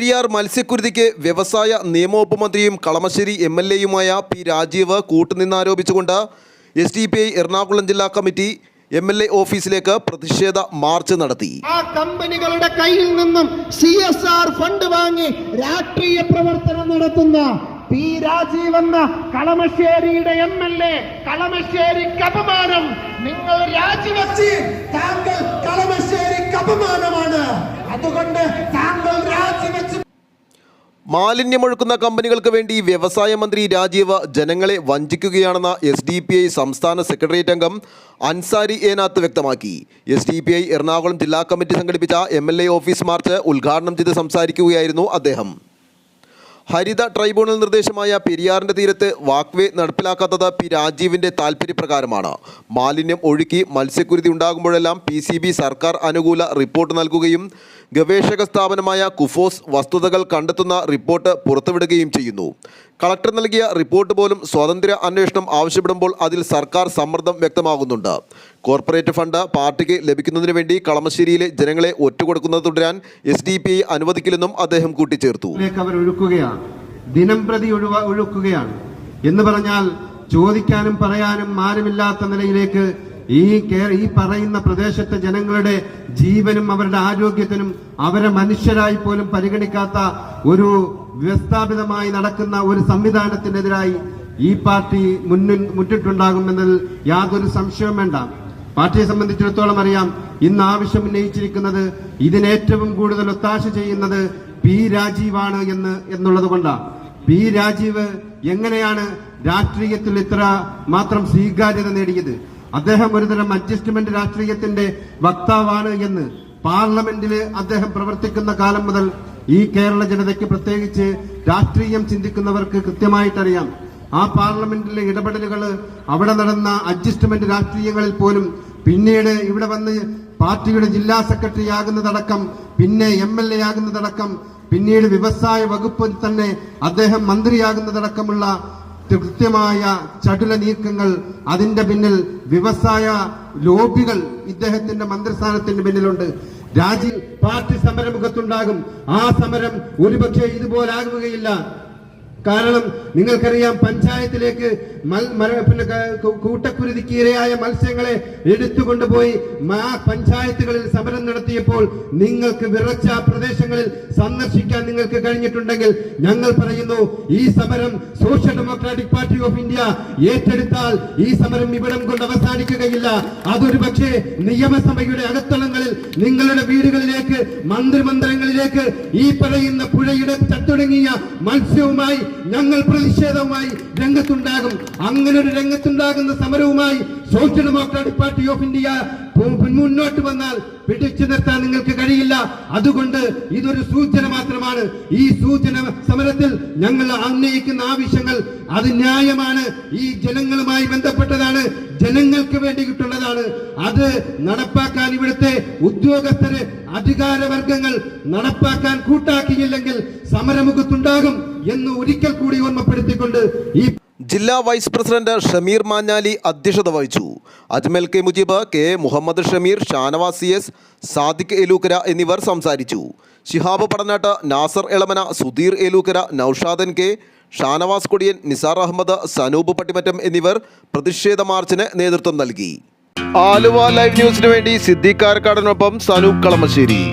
പെരിയാർ മത്സ്യക്കുരുതിക്ക് വ്യവസായ നിയമവകുപ്പ് മന്ത്രിയും Kalamassery എംഎൽഎയുമായ P Rajeev കൂട്ടുനിന്നാരോപിച്ചുകൊണ്ട് SDPI Ernakulam ജില്ലാ കമ്മിറ്റി MLA ഓഫീസിലേക്ക് പ്രതിഷേധ മാർച്ച് നടത്തി. ആ കമ്പനികളുടെ കയ്യിൽ നിന്നും CSR ഫണ്ട് വാങ്ങി രാഷ്ട്രീയ പ്രവർത്തനം നടത്തുന്ന പി രാജീവ് എന്ന കളമശ്ശേരിയുടെ MLA കളമശ്ശേരിക്ക് അപമാനം. നിങ്ങൾ രാജിവെച്ച് താങ്കൾ കളമശ്ശേരിക്ക് അപമാനമാണ്. അതുകൊണ്ട് താങ്കൾ രാജിവെച്ച്. മാലിന്യമൊഴുക്കുന്ന കമ്പനികൾക്ക് വേണ്ടി വ്യവസായ മന്ത്രി രാജീവ് ജനങ്ങളെ വഞ്ചിക്കുകയാണെന്ന SDPI സംസ്ഥാന സെക്രട്ടേറിയറ്റ് അംഗം അൻസാരി ഏനാത്ത് വ്യക്തമാക്കി. SDPI എറണാകുളം ജില്ലാ കമ്മിറ്റി സംഘടിപ്പിച്ച MLA ഓഫീസ് മാർച്ച് ഉദ്ഘാടനം ചെയ്ത് സംസാരിക്കുകയായിരുന്നു അദ്ദേഹം. ഹരിത ട്രൈബ്യൂണൽ നിർദ്ദേശമായ പെരിയാറിൻ്റെ തീരത്ത് വാക്വേ നടപ്പിലാക്കാത്തത് പി രാജീവിൻ്റെ താൽപ്പര്യപ്രകാരമാണ്. മാലിന്യം ഒഴുക്കി മത്സ്യക്കുരുതി ഉണ്ടാകുമ്പോഴെല്ലാം PCB സർക്കാർ അനുകൂല റിപ്പോർട്ട് നൽകുകയും ഗവേഷക സ്ഥാപനമായ കുഫോസ് വസ്തുതകൾ കണ്ടെത്തുന്ന റിപ്പോർട്ട് പുറത്തുവിടുകയും ചെയ്യുന്നു. കളക്ടർ നൽകിയ റിപ്പോർട്ട് പോലും സ്വതന്ത്ര അന്വേഷണം ആവശ്യപ്പെടുമ്പോൾ അതിൽ സർക്കാർ സമ്മർദ്ദം വ്യക്തമാകുന്നുണ്ട്. കോർപ്പറേറ്റ് ഫണ്ട് പാർട്ടിക്ക് ലഭിക്കുന്നതിന് വേണ്ടി കളമശ്ശേരിയിലെ ജനങ്ങളെ ഒറ്റുകൊടുക്കുന്നത് തുടരാൻ SDPI അനുവദിക്കില്ലെന്നും അദ്ദേഹം കൂട്ടിച്ചേർത്തു. ദിനം പ്രതി ഒഴുക്കുകയാണ് എന്ന് പറഞ്ഞാൽ ചോദിക്കാനും പറയാനും ആരുമില്ലാത്ത നിലയിലേക്ക് ഈ പറയുന്ന പ്രദേശത്തെ ജനങ്ങളുടെ ജീവനും അവരുടെ ആരോഗ്യത്തിനും അവരെ മനുഷ്യരായി പോലും പരിഗണിക്കാത്ത ഒരു വ്യവസ്ഥാപിതമായി നടക്കുന്ന ഒരു സംവിധാനത്തിനെതിരായി ഈ പാർട്ടി മുന്നിട്ടുണ്ടാകുമെന്നതിൽ യാതൊരു സംശയവും വേണ്ട. പാർട്ടിയെ സംബന്ധിച്ചിടത്തോളം അറിയാം, ഇന്ന് ആവശ്യം ഉന്നയിച്ചിരിക്കുന്നത് ഇതിനേറ്റവും കൂടുതൽ ഒത്താശ ചെയ്യുന്നത് പി രാജീവാണ് എന്നുള്ളത് കൊണ്ടാണ്. പി രാജീവ് എങ്ങനെയാണ് രാഷ്ട്രീയത്തിൽ ഇത്ര മാത്രം സ്വീകാര്യത നേടിയത്? അദ്ദേഹം ഒരുതരം അഡ്ജസ്റ്റ്മെന്റ് രാഷ്ട്രീയത്തിന്റെ വക്താവാണ് എന്ന് പാർലമെന്റിൽ അദ്ദേഹം പ്രവർത്തിക്കുന്ന കാലം മുതൽ ഈ കേരള ജനതയ്ക്ക്, പ്രത്യേകിച്ച് രാഷ്ട്രീയം ചിന്തിക്കുന്നവർക്ക് കൃത്യമായിട്ടറിയാം. ആ പാർലമെന്റിലെ ഇടപെടലുകൾ, അവിടെ നടന്ന അഡ്ജസ്റ്റ്മെന്റ് രാഷ്ട്രീയങ്ങളിൽ പോലും പിന്നീട് ഇവിടെ വന്ന് പാർട്ടിയുടെ ജില്ലാ സെക്രട്ടറി ആകുന്നതടക്കം, പിന്നെ MLA ആകുന്നതടക്കം, പിന്നീട് വ്യവസായ വകുപ്പിൽ തന്നെ അദ്ദേഹം മന്ത്രിയാകുന്നതടക്കമുള്ള കൃത്യമായ ചടുല നീക്കങ്ങൾ, അതിന്റെ പിന്നിൽ വ്യവസായ ലോബികൾ ഇദ്ദേഹത്തിന്റെ മന്ത്രിസ്ഥാനത്തിന്റെ പിന്നിലുണ്ട്. രാജീവ് പാർട്ടി സമരമുഖത്തുണ്ടാകും. ആ സമരം ഒരുപക്ഷെ ഇതുപോലാകുകയില്ല. കാരണം നിങ്ങൾക്കറിയാം, പഞ്ചായത്തിലേക്ക് കൂട്ടക്കുരുതിക്ക് ഇരയായ മത്സ്യങ്ങളെ എടുത്തുകൊണ്ടുപോയി പഞ്ചായത്തുകളിൽ സമരം നടത്തിയപ്പോൾ നിങ്ങൾക്ക് വിറച്ച പ്രദേശങ്ങളിൽ സന്ദർശിക്കാൻ നിങ്ങൾക്ക് കഴിഞ്ഞിട്ടുണ്ടെങ്കിൽ ഞങ്ങൾ പറയുന്നു, ഈ സമരം social democratic party of India ഏറ്റെടുത്താൽ ഈ സമരം ഇവിടം കൊണ്ട് അവസാനിക്കുകയില്ല. അതൊരു പക്ഷേ നിയമസഭയുടെ അകത്തളങ്ങളിൽ, നിങ്ങളുടെ വീടുകളിലേക്ക്, മന്ത്രിമന്ദിരങ്ങളിലേക്ക് ഈ പറയുന്ന പുഴയുടെ ചത്തുടങ്ങിയ മത്സ്യവുമായി ഞങ്ങൾ പ്രതിഷേധവുമായി രംഗത്തുണ്ടാകും. അങ്ങനെ ഒരു രംഗത്തുണ്ടാകുന്ന സമരവുമായി social democratic party of India മുന്നോട്ട് വന്നാൽ പിടിച്ചു നിർത്താൻ നിങ്ങൾക്ക് കഴിയില്ല. അതുകൊണ്ട് ഇതൊരു സൂചന മാത്രമാണ്. ഈ സൂചന സമരത്തിൽ ഞങ്ങൾ ഉന്നയിക്കുന്ന ആവശ്യങ്ങൾ അത് ന്യായമാണ്, ഈ ജനങ്ങളുമായി ബന്ധപ്പെട്ടതാണ്, ജനങ്ങൾക്ക് വേണ്ടിയിട്ടുള്ളതാണ്. അത് നടപ്പാക്കാൻ ഇവിടുത്തെ ഉദ്യോഗസ്ഥര്, അധികാരവർഗങ്ങൾ നടപ്പാക്കാൻ കൂട്ടാക്കിയില്ലെങ്കിൽ സമരമുഖത്തുണ്ടാകും എന്ന് ഒരിക്കൽ കൂടി ഓർമ്മപ്പെടുത്തിക്കൊണ്ട് ഈ ജില്ലാ വൈസ് പ്രസിഡന്റ് ഷമീർ മാഞ്ഞാലി അധ്യക്ഷത വഹിച്ചു. Ajmal K Mujeeb, K Muhammad Shameer, Shanavas CS, Sadiq Elookkara എന്നിവർ സംസാരിച്ചു. ശിഹാബ് പടനാട്ട്, നാസർ എളമന, സുധീർ ഏലൂക്കര, നൌഷാദൻ K, ഷാനവാസ് കൊടിയൻ, നിസാർ അഹമ്മദ്, സനൂപ് പട്ടിമറ്റം എന്നിവർ പ്രതിഷേധ മാർച്ചിന് നേതൃത്വം നൽകി. ആലുവ ലൈവ് ന്യൂസിനു വേണ്ടി സിദ്ദീഖ് കാരക്കാടിനൊപ്പം സനൂപ് കളമശ്ശേരി.